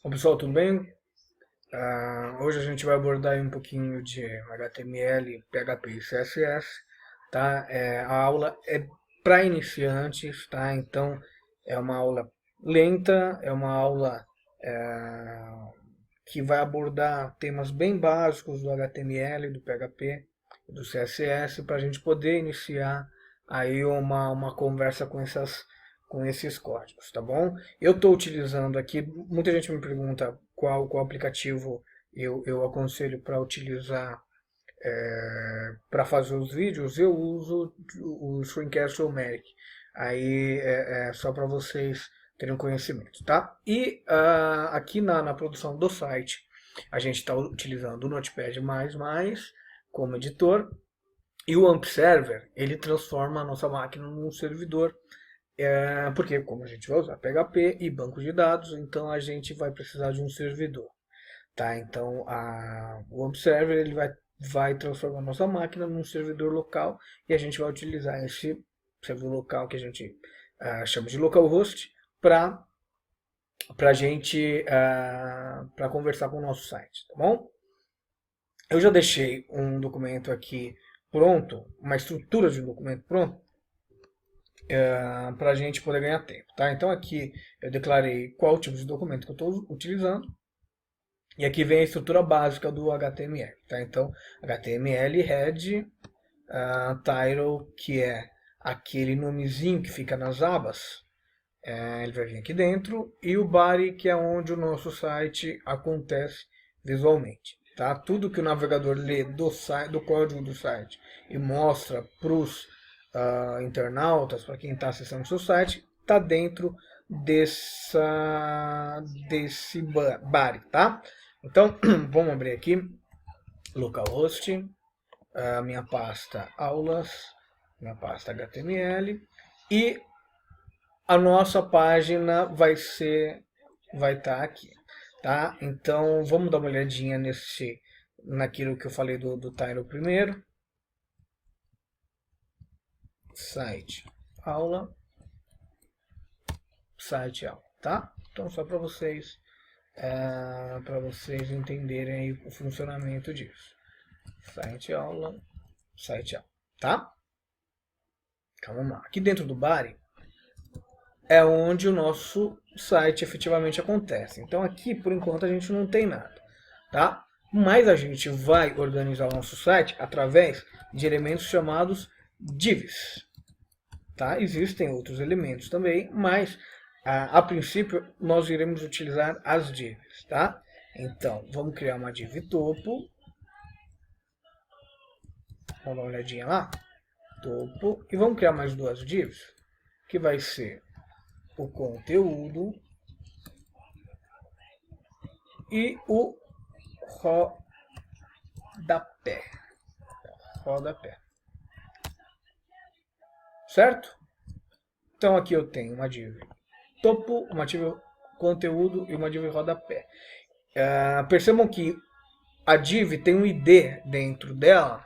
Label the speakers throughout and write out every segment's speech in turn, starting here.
Speaker 1: Bom, pessoal, tudo bem? Hoje a gente vai abordar aí um pouquinho de HTML, PHP e CSS, tá? A aula é para iniciantes, tá? Então é uma aula lenta, é uma aula é, que vai abordar temas bem básicos do HTML, do PHP, do CSS, para a gente poder iniciar aí uma conversa com esses códigos, tá bom? Eu estou utilizando aqui, muita gente me pergunta qual aplicativo eu aconselho para utilizar para fazer os vídeos. Eu uso o Screencast-O-Matic. Aí é só para vocês terem conhecimento, tá? E aqui na produção do site, a gente está utilizando o Notepad++ como editor. E o AMP Server, ele transforma a nossa máquina num servidor, porque como a gente vai usar PHP e banco de dados, então a gente vai precisar de um servidor. Tá? Então o AMP Server ele vai transformar a nossa máquina num servidor local e a gente vai utilizar esse servidor local que a gente chama de localhost para a gente para conversar com o nosso site, tá bom? Eu já deixei um documento aqui pronto, uma estrutura de um documento pronto, para a gente poder ganhar tempo, tá? Então aqui eu declarei qual tipo de documento que eu estou utilizando e aqui vem a estrutura básica do HTML, tá? Então HTML head, title, que é aquele nomezinho que fica nas abas, ele vai vir aqui dentro, e o body, que é onde o nosso site acontece visualmente. Tá? Tudo que o navegador lê do código do site e mostra para os internautas, para quem está acessando o seu site, está dentro desse body. Tá? Então, vamos abrir aqui, localhost, a minha pasta aulas, minha pasta HTML, e a nossa página vai estar aqui, tá? Então vamos dar uma olhadinha naquilo que eu falei do title primeiro. Site aula, tá? Então só para vocês entenderem aí o funcionamento disso. Site aula, tá? Então vamos lá. Aqui dentro do body é onde o nosso site efetivamente acontece. Então aqui, por enquanto, a gente não tem nada, tá? Mas a gente vai organizar o nosso site através de elementos chamados divs, tá? Existem outros elementos também, mas a princípio nós iremos utilizar as divs, tá? Então, vamos criar uma div topo. Vamos dar uma olhadinha lá. Topo. E vamos criar mais duas divs, que vai ser o conteúdo e o rodapé. Certo? Então aqui eu tenho uma div topo, uma div conteúdo e uma div rodapé. Percebam que a div tem um ID dentro dela,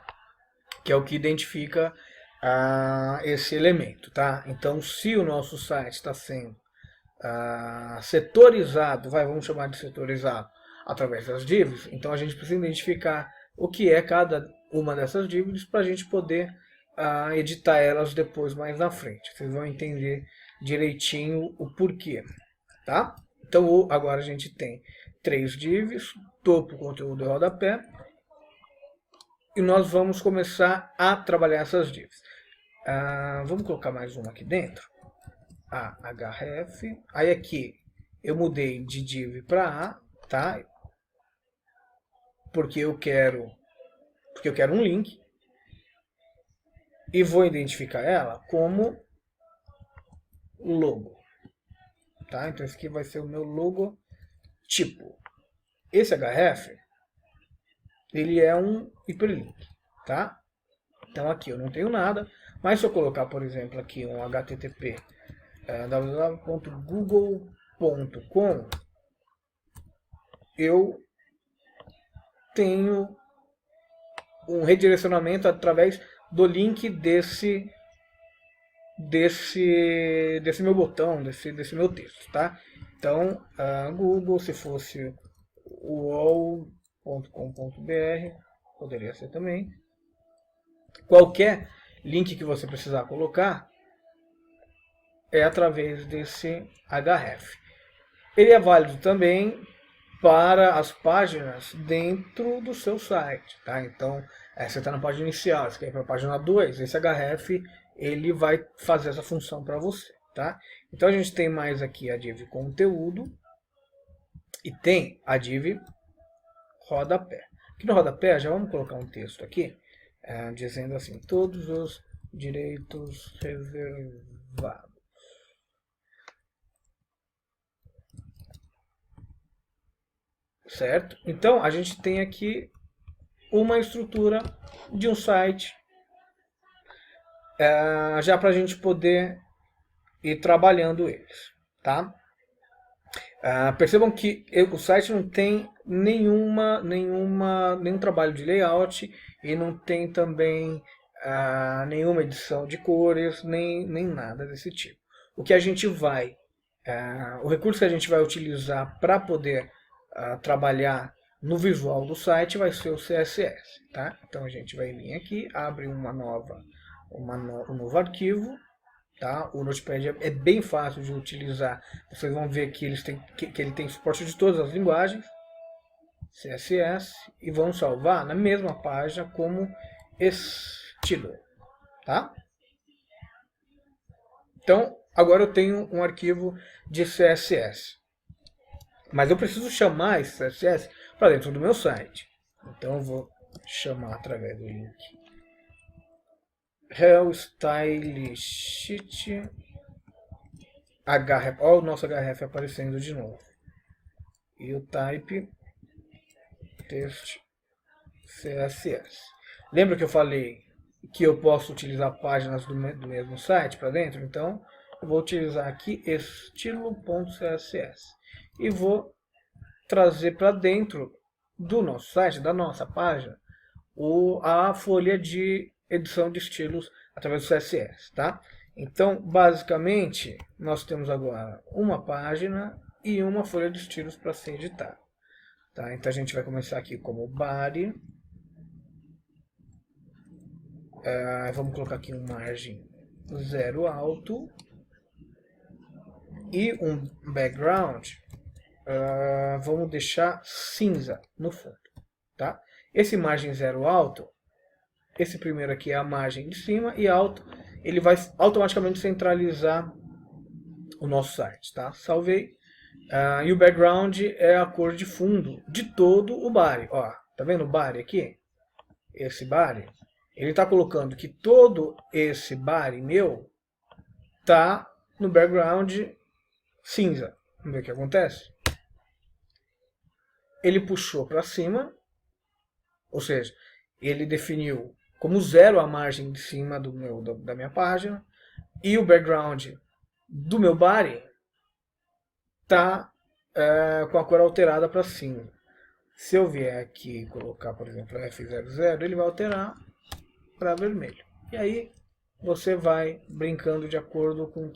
Speaker 1: que é o que identifica esse elemento, tá? Então, se o nosso site está sendo setorizado, vamos chamar de setorizado, através das divs, então a gente precisa identificar o que é cada uma dessas divs para a gente poder editar elas depois mais na frente. Vocês vão entender direitinho o porquê, tá? Então agora a gente tem 3 divs, topo, conteúdo e rodapé, e nós vamos começar a trabalhar essas divs. Vamos colocar mais uma aqui dentro. href. Aí aqui eu mudei de div para A, tá? Porque eu quero um link. E vou identificar ela como logo, tá? Então esse aqui vai ser o meu logo tipo. Esse href ele é um hiperlink, tá? Então aqui eu não tenho nada, mas se eu colocar, por exemplo, aqui um http www.google.com, eu tenho um redirecionamento através do link desse meu botão, desse meu texto, tá? Então, Google, se fosse uol.com.br, poderia ser também. Qualquer link que você precisar colocar é através desse href. Ele é válido também para as páginas dentro do seu site, tá? Então, você está na página inicial, você quer ir para a página 2, esse href ele vai fazer essa função para você, tá? Então a gente tem mais aqui a div conteúdo e tem a div rodapé. Aqui no rodapé já vamos colocar um texto aqui, dizendo assim, todos os direitos reservados. Certo? Então, a gente tem aqui uma estrutura de um site, já para a gente poder ir trabalhando eles, tá? Percebam que o site não tem nenhum trabalho de layout e não tem também nenhuma edição de cores, nem nada desse tipo. O que a gente vai, o recurso que a gente vai utilizar para poder trabalhar no visual do site vai ser o CSS, tá? Então a gente vai vir aqui, abre um novo arquivo, tá? O Notepad é bem fácil de utilizar. Vocês vão ver que ele tem suporte de todas as linguagens, CSS, e vão salvar na mesma página como estilo, tá? Então agora eu tenho um arquivo de CSS. Mas eu preciso chamar esse CSS para dentro do meu site. Então eu vou chamar através do link Hello Style Sheet href. Olha o nosso href aparecendo de novo. E o type text CSS. Lembra que eu falei que eu posso utilizar páginas do mesmo site para dentro? Então eu vou utilizar aqui estilo.css. E vou trazer para dentro do nosso site, da nossa página, a folha de edição de estilos através do CSS, tá? Então, basicamente, nós temos agora uma página e uma folha de estilos para ser editada, tá? Então a gente vai começar aqui como body. Vamos colocar aqui um margem 0 alto e um background. Vamos deixar cinza no fundo, tá? Esse margem 0 alto, esse primeiro aqui é a margem de cima e alto, ele vai automaticamente centralizar o nosso site, tá? Salvei. E o background é a cor de fundo de todo o body. Ó, tá vendo o body aqui? Esse body, ele tá colocando que todo esse body meu tá no background cinza. Vamos ver o que acontece? Ele puxou para cima, ou seja, ele definiu como 0 a margem de cima da minha página, e o background do meu body está com a cor alterada para cima. Se eu vier aqui e colocar, por exemplo, F00, ele vai alterar para vermelho. E aí você vai brincando de acordo com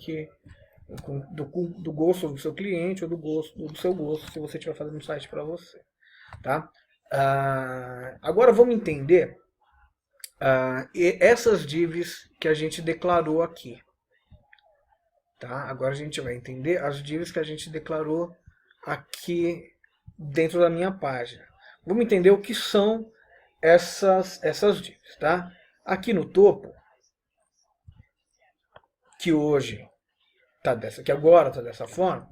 Speaker 1: do gosto do seu cliente ou do seu gosto, se você estiver fazendo um site para você, tá? Agora vamos entender essas divs que a gente declarou aqui, tá? Agora a gente vai entender as divs que a gente declarou aqui dentro da minha página. Vamos entender o que são essas divs, tá? Aqui no topo, que hoje que agora está dessa forma,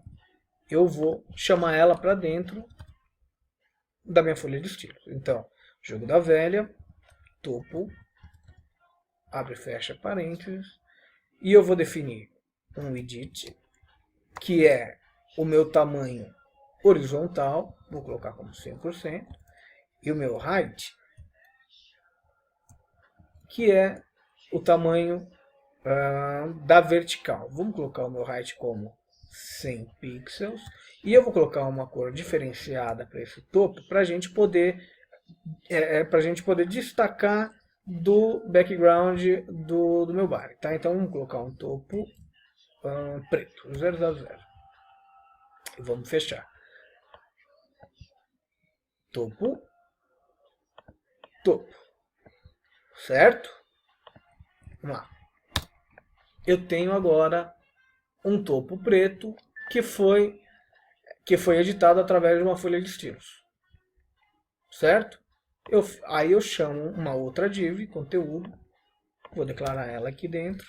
Speaker 1: eu vou chamar ela para dentro da minha folha de estilos. Então, jogo da velha, topo, abre e fecha parênteses, e eu vou definir um edit, que é o meu tamanho horizontal, vou colocar como 100%, e o meu height, que é o tamanho da vertical. Vamos colocar o meu height como 100 pixels. E eu vou colocar uma cor diferenciada para esse topo, para a gente poder destacar do background do meu body, tá? Então vamos colocar um topo preto, 000. Vamos fechar. Topo, topo, certo? Vamos lá. Eu tenho agora um topo preto que foi editado através de uma folha de estilos, certo? Aí eu chamo uma outra div, conteúdo, vou declarar ela aqui dentro,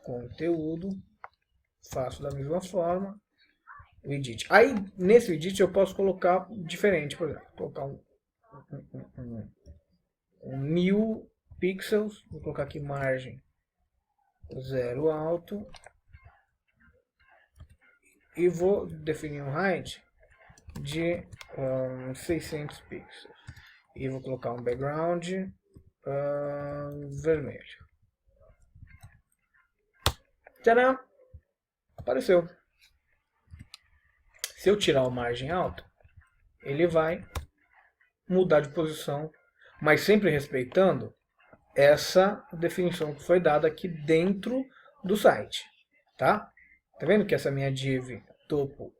Speaker 1: conteúdo, faço da mesma forma, o edit. Aí nesse edit eu posso colocar diferente, por exemplo, colocar um 1000 pixels, vou colocar aqui margem 0 alto e vou definir um height de 600 pixels e vou colocar um background vermelho. Tcharam! Apareceu. Se eu tirar o margem alta, ele vai mudar de posição, mas sempre respeitando essa definição que foi dada aqui dentro do site, tá? Tá vendo que essa minha div topo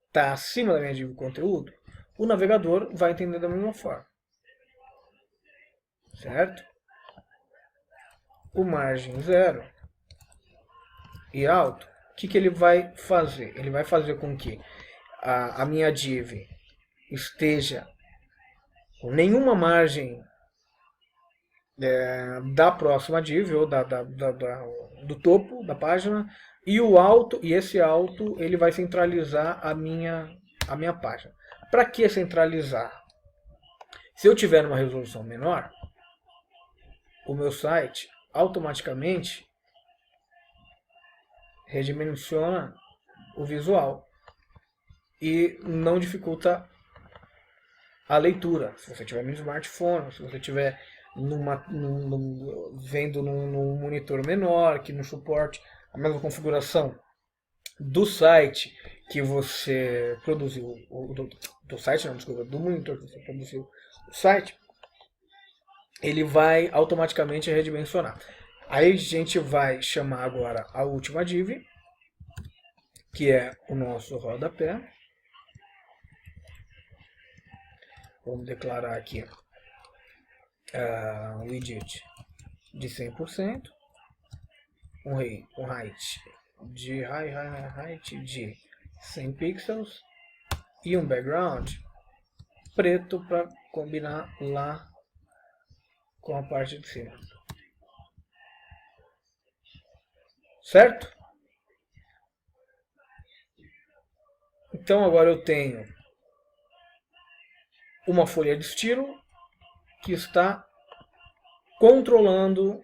Speaker 1: está acima da minha div conteúdo? O navegador vai entender da mesma forma, certo? O margem 0 e alto, o que ele vai fazer? Ele vai fazer com que a minha div esteja com nenhuma margem da próxima div ou do topo da página, e o alto, e esse alto ele vai centralizar a minha página. Para que centralizar? Se eu tiver uma resolução menor, o meu site automaticamente redimensiona o visual e não dificulta a leitura. Se você tiver no smartphone, se você tiver vendo num monitor menor, que não suporte a mesma configuração do site que você produziu, do monitor que você produziu o site, ele vai automaticamente redimensionar. Aí a gente vai chamar agora a última div, que é o nosso rodapé. Vamos declarar aqui o widget de 100%, um height de 100 pixels e um background preto para combinar lá com a parte de cima. Certo? Então agora eu tenho uma folha de estilo que está controlando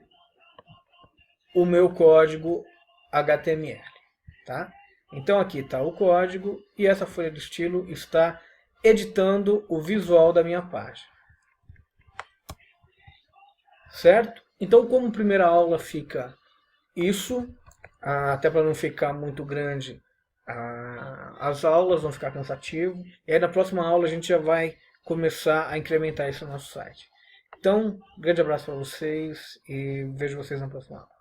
Speaker 1: o meu código HTML, tá? Então aqui está o código e essa folha de estilo está editando o visual da minha página. Certo? Então, como primeira aula fica isso, até para não ficar muito grande as aulas, não ficar cansativo. E aí na próxima aula a gente já vai começar a incrementar isso no nosso site. Então, um grande abraço para vocês e vejo vocês na próxima aula.